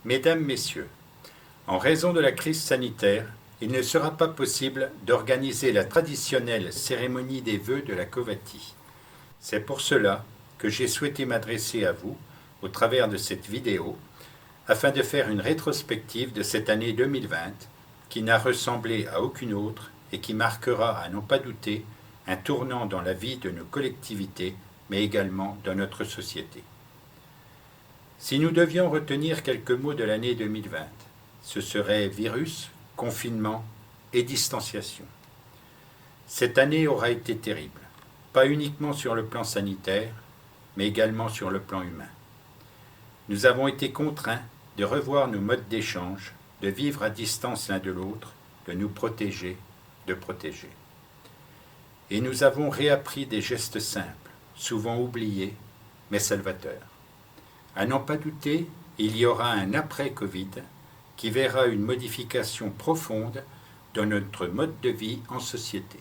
Mesdames, Messieurs, en raison de la crise sanitaire, il ne sera pas possible d'organiser la traditionnelle cérémonie des vœux de la Covati. C'est pour cela que j'ai souhaité m'adresser à vous au travers de cette vidéo afin de faire une rétrospective de cette année 2020 qui n'a ressemblé à aucune autre et qui marquera, à n'en pas douter, un tournant dans la vie de nos collectivités, mais également dans notre société. Si nous devions retenir quelques mots de l'année 2020, ce serait virus, confinement et distanciation. Cette année aura été terrible, pas uniquement sur le plan sanitaire, mais également sur le plan humain. Nous avons été contraints de revoir nos modes d'échange, de vivre à distance l'un de l'autre, de nous protéger, de protéger. Et nous avons réappris des gestes simples, souvent oubliés, mais salvateurs. À n'en pas douter, il y aura un après-Covid qui verra une modification profonde dans notre mode de vie en société.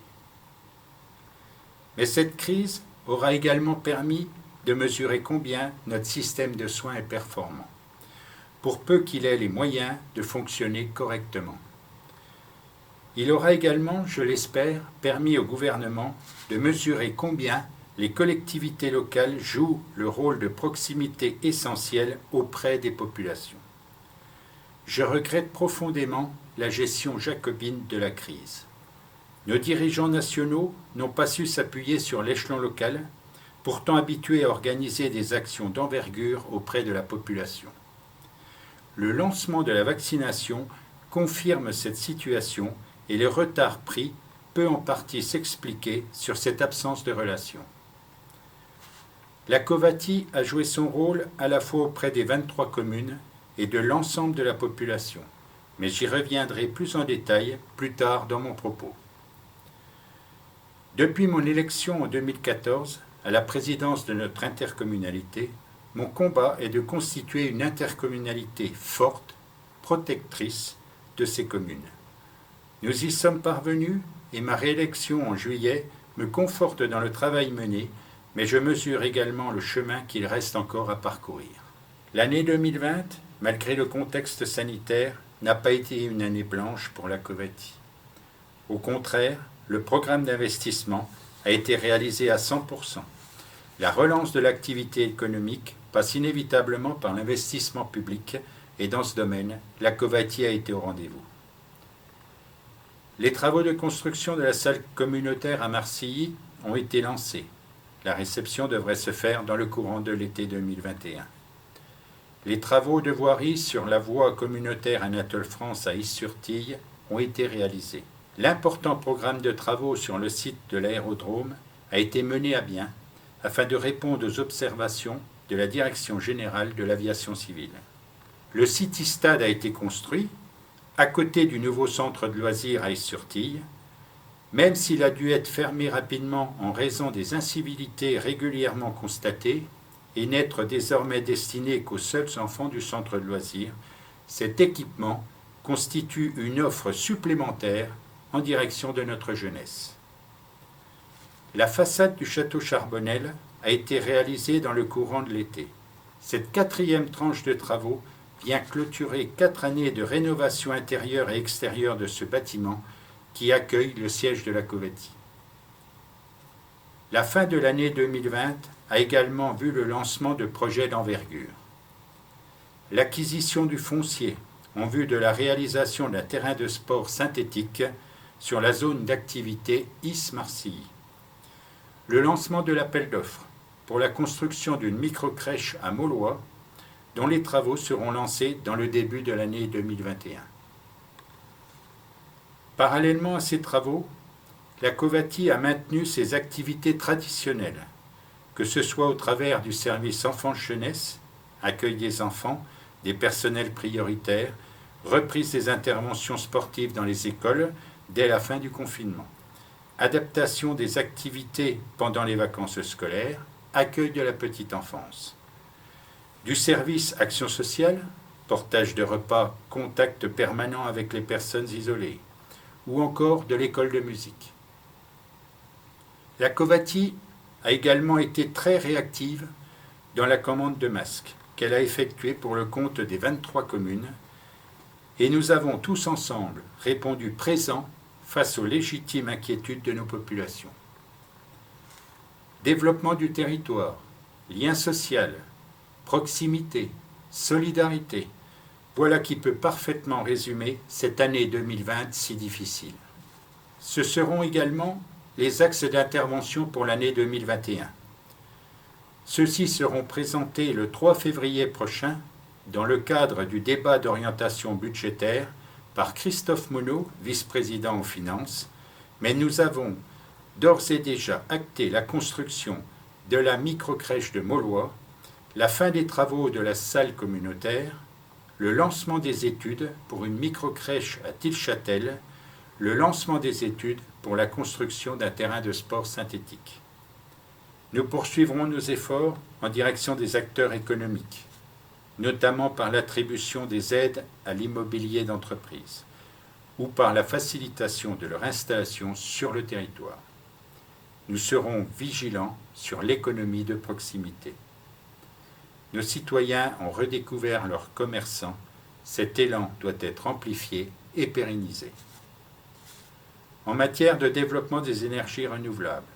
Mais cette crise aura également permis de mesurer combien notre système de soins est performant, pour peu qu'il ait les moyens de fonctionner correctement. Il aura également, je l'espère, permis au gouvernement de mesurer combien les collectivités locales jouent le rôle de proximité essentiel auprès des populations. Je regrette profondément la gestion jacobine de la crise. Nos dirigeants nationaux n'ont pas su s'appuyer sur l'échelon local, pourtant habitués à organiser des actions d'envergure auprès de la population. Le lancement de la vaccination confirme cette situation et le retard pris peut en partie s'expliquer sur cette absence de relation. La Covati a joué son rôle à la fois auprès des 23 communes et de l'ensemble de la population, mais j'y reviendrai plus en détail plus tard dans mon propos. Depuis mon élection en 2014 à la présidence de notre intercommunalité, mon combat est de constituer une intercommunalité forte, protectrice de ces communes. Nous y sommes parvenus et ma réélection en juillet me conforte dans le travail mené, mais je mesure également le chemin qu'il reste encore à parcourir. L'année 2020, malgré le contexte sanitaire, n'a pas été une année blanche pour la Covati. Au contraire, le programme d'investissement a été réalisé à 100%. La relance de l'activité économique passe inévitablement par l'investissement public et dans ce domaine, la Covati a été au rendez-vous. Les travaux de construction de la salle communautaire à Marcilly ont été lancés. La réception devrait se faire dans le courant de l'été 2021. Les travaux de voirie sur la voie communautaire Anatole France à Is-sur-Tille ont été réalisés. L'important programme de travaux sur le site de l'aérodrome a été mené à bien afin de répondre aux observations de la Direction générale de l'aviation civile. Le City-Stade a été construit à côté du nouveau centre de loisirs à Is-sur-Tille, même s'il a dû être fermé rapidement en raison des incivilités régulièrement constatées et n'être désormais destiné qu'aux seuls enfants du centre de loisirs, cet équipement constitue une offre supplémentaire en direction de notre jeunesse. La façade du château Charbonnel a été réalisée dans le courant de l'été. Cette 4e tranche de travaux vient clôturer 4 années de rénovation intérieure et extérieure de ce bâtiment qui accueille le siège de la Covati. La fin de l'année 2020 a également vu le lancement de projets d'envergure. L'acquisition du foncier en vue de la réalisation d'un terrain de sport synthétique sur la zone d'activité Is-Marcilly. Le lancement de l'appel d'offres pour la construction d'une microcrèche à Maulois, dont les travaux seront lancés dans le début de l'année 2021. Parallèlement à ces travaux, la Covati a maintenu ses activités traditionnelles, que ce soit au travers du service enfants-jeunesse, accueil des enfants, des personnels prioritaires, reprise des interventions sportives dans les écoles dès la fin du confinement, adaptation des activités pendant les vacances scolaires, accueil de la petite enfance. Du service action sociale, portage de repas, contact permanent avec les personnes isolées, ou encore de l'école de musique. La Covati a également été très réactive dans la commande de masques, qu'elle a effectué pour le compte des 23 communes, et nous avons tous ensemble répondu présent face aux légitimes inquiétudes de nos populations. Développement du territoire, lien social, proximité, solidarité, voilà qui peut parfaitement résumer cette année 2020 si difficile. Ce seront également les axes d'intervention pour l'année 2021. Ceux-ci seront présentés le 3 février prochain dans le cadre du débat d'orientation budgétaire par Christophe Monod, vice-président aux finances, mais nous avons d'ores et déjà acté la construction de la microcrèche de Maulois, la fin des travaux de la salle communautaire, le lancement des études pour une microcrèche à Tilchâtel, le lancement des études pour la construction d'un terrain de sport synthétique. Nous poursuivrons nos efforts en direction des acteurs économiques, notamment par l'attribution des aides à l'immobilier d'entreprise ou par la facilitation de leur installation sur le territoire. Nous serons vigilants sur l'économie de proximité. Nos citoyens ont redécouvert leurs commerçants. Cet élan doit être amplifié et pérennisé. En matière de développement des énergies renouvelables,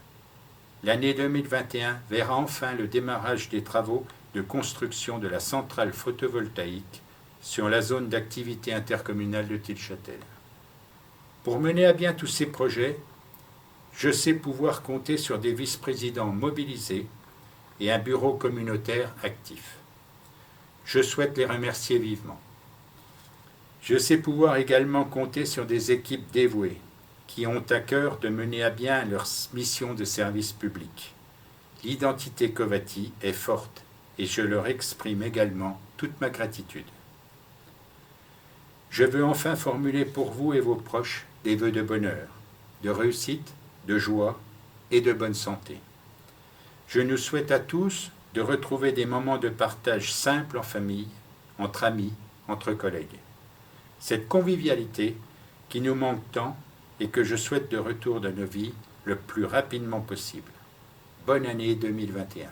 l'année 2021 verra enfin le démarrage des travaux de construction de la centrale photovoltaïque sur la zone d'activité intercommunale de Tilchâtel. Pour mener à bien tous ces projets, je sais pouvoir compter sur des vice-présidents mobilisés et un bureau communautaire actif. Je souhaite les remercier vivement. Je sais pouvoir également compter sur des équipes dévouées qui ont à cœur de mener à bien leur mission de service public. L'identité Covati est forte et je leur exprime également toute ma gratitude. Je veux enfin formuler pour vous et vos proches des vœux de bonheur, de réussite, de joie et de bonne santé. Je nous souhaite à tous de retrouver des moments de partage simples en famille, entre amis, entre collègues. Cette convivialité qui nous manque tant et que je souhaite de retour dans nos vies le plus rapidement possible. Bonne année 2021.